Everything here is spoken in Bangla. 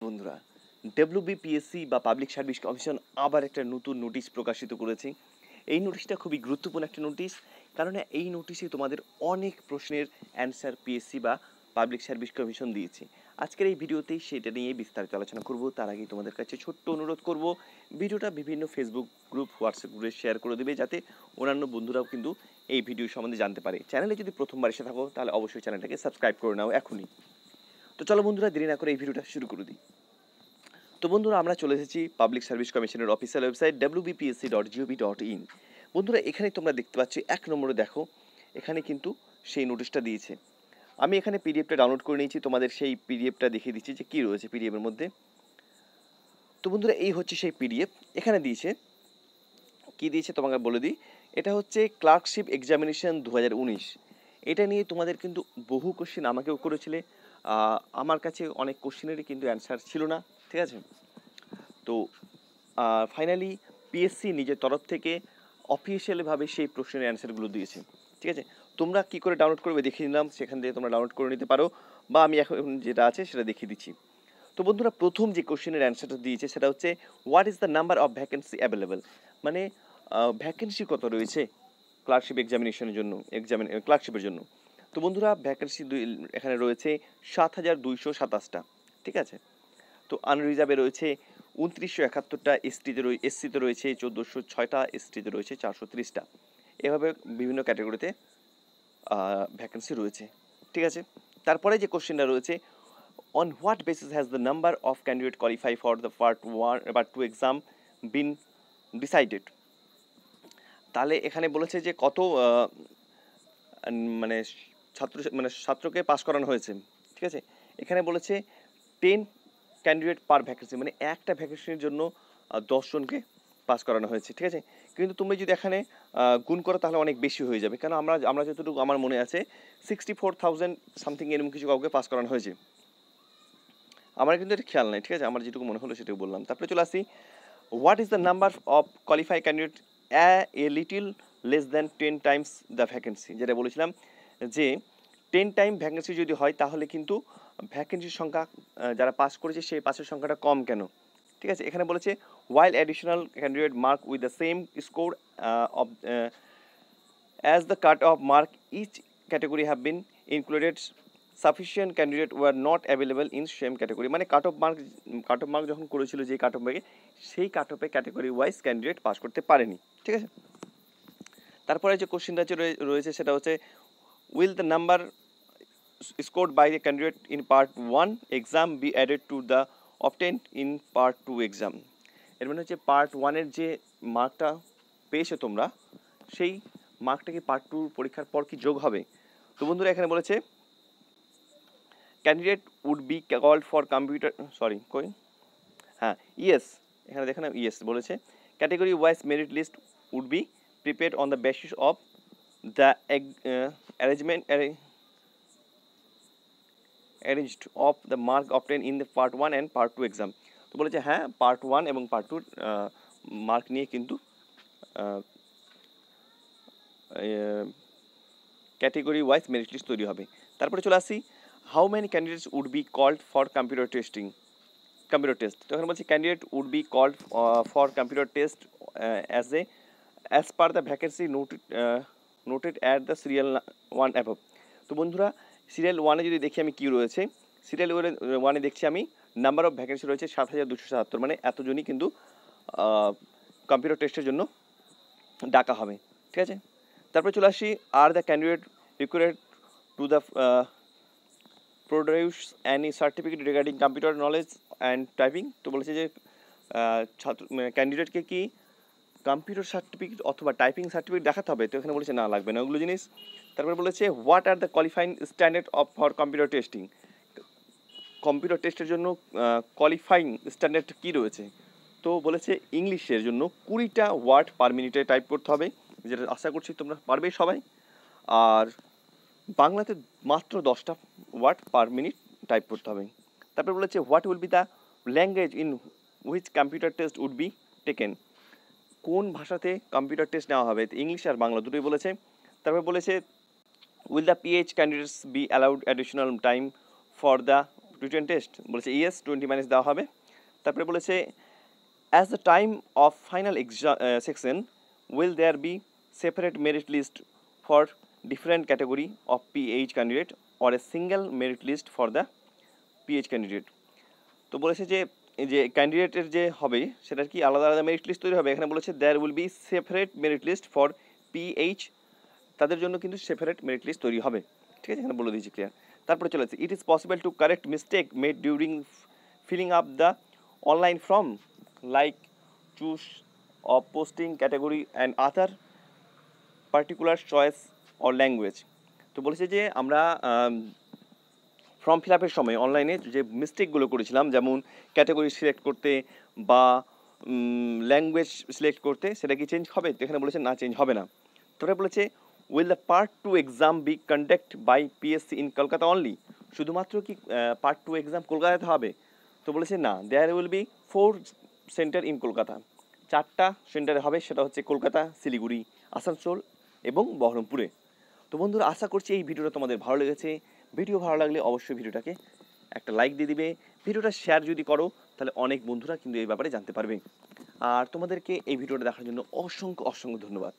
বন্ধুরা, ডব্লিউবিপিএসসি বা পাবলিক সার্ভিস কমিশন আবার একটা নতুন নোটিশ প্রকাশিত করেছে। এই নোটিশটা খুবই গুরুত্বপূর্ণ একটা নোটিশ, কারণ এই নোটিশে তোমাদের অনেক প্রশ্নের অ্যান্সার পিএসসি বা পাবলিক সার্ভিস কমিশন দিয়েছে। আজকের এই ভিডিওতে সেটা নিয়ে বিস্তারিত আলোচনা করব। তার আগে তোমাদের কাছে ছোট্ট অনুরোধ করব, ভিডিওটা বিভিন্ন ফেসবুক গ্রুপ, হোয়াটসঅ্যাপ গ্রুপে শেয়ার করে দেবে, যাতে অন্যান্য বন্ধুরাও কিন্তু এই ভিডিও সম্বন্ধে জানতে পারে। চ্যানেলে যদি প্রথমবার এসে থাকো তাহলে অবশ্যই চ্যানেলটাকে সাবস্ক্রাইব করে নাও এখনই। তো চলো বন্ধুরা, দেরি না করে এই ভিডিওটা শুরু করে দিই। তো বন্ধুরা, আমরা চলে এসেছি পাবলিক সার্ভিস কমিশনের অফিসিয়াল ওয়েবসাইট wbpsc.gov.in। বন্ধুরা, এখানে তোমরা দেখতে পাচ্ছ এক নম্বরে দেখো, এখানে কিন্তু সেই নোটিশটা দিয়েছে। আমি এখানে পিডিএফটা ডাউনলোড করে নিয়েছি, তোমাদের সেই পিডিএফটা দেখিয়ে দিচ্ছি যে কী রয়েছে পিডিএফের মধ্যে। তো বন্ধুরা, এই হচ্ছে সেই পিডিএফ। এখানে দিয়েছে, কি দিয়েছে তোমাকে বলে দিই। এটা হচ্ছে ক্লার্কশিপ এক্সামিনেশন 2019। এটা নিয়ে তোমাদের কিন্তু বহু কোশ্চেন আমাকেও করেছিলে। আমার কাছে অনেক কোশ্চেনেরই কিন্তু অ্যান্সার ছিল না, ঠিক আছে। তো ফাইনালি পিএসসি নিজের তরফ থেকে অফিসিয়ালিভাবে সেই প্রশ্নের অ্যান্সারগুলো দিয়েছে, ঠিক আছে। তোমরা কী করে ডাউনলোড করবে দেখিয়ে দিলাম, সেখান থেকে তোমরা ডাউনলোড করে নিতে পারো, বা আমি এখন যেটা আছে সেটা দেখিয়ে দিচ্ছি। তো বন্ধুরা, প্রথম যে কোশ্চেনের অ্যান্সারটা দিয়েছে সেটা হচ্ছে what is the number of vacancy available, মানে ভ্যাকেন্সি কত রয়েছে ক্লার্কশিপ এক্সামিনেশনের জন্য, ক্লার্কশিপের জন্য। তো বন্ধুরা, ভ্যাকেন্সি এখানে রয়েছে 7,227টা, ঠিক আছে। তো আনরিজার্ভে রয়েছে 2971টা, এসসিতে রয়েছে 1406টা, এসটিতে রয়েছে 430টা। এভাবে বিভিন্ন ক্যাটাগরিতে ভ্যাকেন্সি রয়েছে, ঠিক আছে। তারপরে যে কোশ্চেনটা রয়েছে, on what basis has the number of candidate qualify for the part two exam been decided. তাহলে এখানে বলেছে যে কত মানে ছাত্রকে পাস করানো হয়েছে, ঠিক আছে। এখানে বলেছে 10 ক্যান্ডিডেট পার ভ্যাকেন্সি, মানে একটা ভ্যাকেন্সির জন্য 10 জনকে পাস করানো হয়েছে, ঠিক আছে। কিন্তু তুমি যদি এখানে গুণ করো তাহলে অনেক বেশি হয়ে যাবে, কারণ আমরা যতটুকু আমার মনে আছে 64,000 সামথিং এরকম কিছু কাউকে পাস করানো হয়েছে। আমার কিন্তু এটা খেয়াল নাই, ঠিক আছে, আমার যেটুকু মনে হলো সেটুকু বললাম। তারপরে চলে আসি, what is the number of qualify candidate a little less than 10 Times the vacancy, যেটা বলেছিলাম যে 10 টাইম ভ্যাকেন্সি যদি হয় তাহলে কিন্তু ভ্যাকেন্সির সংখ্যা যারা পাস করেছে সেই পাসের সংখ্যাটা কম কেন, ঠিক আছে। এখানে বলেছে while additional candidate mark with the same score of as the cut off mark each category have been included, sufficient candidate were not available in same category, মানে কাট অফ মার্ক যখন করেছিল যে কাট অফ মার্কে, সেই কাট অফে ক্যাটাগরি ওয়াইজ ক্যান্ডিডেট পাস করতে পারেনি, ঠিক আছে। তারপরে যে কোশ্চেনটা রয়েছে সেটা হচ্ছে will the number scored by the candidate in part 1 exam be added to the obtained in part 2 exam। এর মানে হচ্ছে পার্ট 1-এর যে মার্কটা পেয়েছো তোমরা, সেই মার্কটা কি পার্ট 2 পরীক্ষার পর কি যোগ হবে। তো বন্ধুরা, এখানে বলেছে candidate would be called for computer হ্যাঁ ইয়েস, এখানে দেখেন ইয়েস বলেছে, category wise merit list would be prepared on the basis of the arranged of the mark obtained in the part 1 and part 2 exam। তো বলেছে হ্যাঁ, পার্ট 1 এবং পার্ট 2 মার্ক নিয়ে কিন্তু ক্যাটেগরি ওয়াইজ মেরিট লিস্ট তৈরি হবে। তারপরে চলে আসি, how many candidates would be called for computer test. তো এখানে বলছি candidate would be called for computer test as per the vacancy noted at the serial 1 above. তো বন্ধুরা, সিরিয়াল 1-এ যদি দেখি আমি কী রয়েছে, সিরিয়াল 1-এ দেখছি আমি নাম্বার অফ ভ্যাকেন্সি রয়েছে 7,277, মানে এতজনই কিন্তু কম্পিউটার টেস্টের জন্য ডাকা হবে, ঠিক আছে। তারপরে চলে আসি, are the candidate required to the produce any certificate regarding computer knowledge and typing. তো বলেছে যে ক্যান্ডিডেটকে কি কম্পিউটার সার্টিফিকেট অথবা টাইপিং সার্টিফিকেট দেখাতে হবে। তো এখানে বলেছে না, লাগবে না ওগুলো জিনিস। তারপরে বলেছে what are the qualifying standard of for computer testing, computer টেস্টের জন্য কোয়ালিফাইং স্ট্যান্ডার্ড কী রয়েছে। তো বলেছে ইংলিশের জন্য 20টা ওয়ার্ড পার মিনিটে টাইপ করতে হবে, যেটা আশা করছি তোমরা পারবে সবাই। আর বাংলাতে মাত্র 10টা ওয়ার্ড পার মিনিট টাইপ করতে হবে। তারপরে বলেছে what will be the language in which computer test would be taken, কোন ভাষাতে কম্পিউটার টেস্ট নেওয়া হবে, ইংলিশ আর বাংলা দুটোই বলেছে। তারপরে বলেছে will the PH candidates be allowed additional time for the written test বলেছে ইয়েস 20 মাইনাস দেওয়া হবে। তারপরে বলেছে as the time of final section will there be separate merit list for different category of PH candidate or a single merit list for the PH candidate. তো বলেছে যে এই যে ক্যান্ডিডেটের যে হবে সেটার কি আলাদা আলাদা মেরিট লিস্ট তৈরি হবে। এখানে বলেছে there will be separate merit list for PH, তাদের জন্য কিন্তু সেপারেট মেরিট লিস্ট তৈরি হবে। ঠিক আছে, এখানে বলে দিয়েছি ক্লিয়ার। তারপরে চলে যাচ্ছে it is possible to correct mistake made during filling up the online form like choose of posting category and other particular choice or language. তো বলেছে যে আমরা ফর্ম ফিল আপের সময় অনলাইনে যে মিস্টেকগুলো করেছিলাম, যেমন ক্যাটাগরি সিলেক্ট করতে বা ল্যাঙ্গুয়েজ সিলেক্ট করতে, সেটা কি চেঞ্জ হবে? তো এখানে বলেছে না, চেঞ্জ হবে না। তারপরে বলেছে will the part 2 exam be conduct by PSC in Kolkata only, শুধুমাত্র কি পার্ট 2 এক্সাম কলকাতাতে হবে? তো বলেছে না, there will be 4 centre in Kolkata, 4টা সেন্টারে হবে, সেটা হচ্ছে কলকাতা, শিলিগুড়ি, আসানসোল এবং বহরমপুরে। তো বন্ধুরা, আশা করছি এই ভিডিওটা তোমাদের ভালো লেগেছে। ভিডিও ভালো লাগলে অবশ্যই ভিডিওটাকে একটা লাইক দিয়ে দিবে। ভিডিওটা শেয়ার যদি করো তাহলে অনেক বন্ধুরা কিন্তু এই ব্যাপারে জানতে পারবে। আর তোমাদেরকে এই ভিডিওটা দেখার জন্য অসংখ্য অসংখ্য ধন্যবাদ।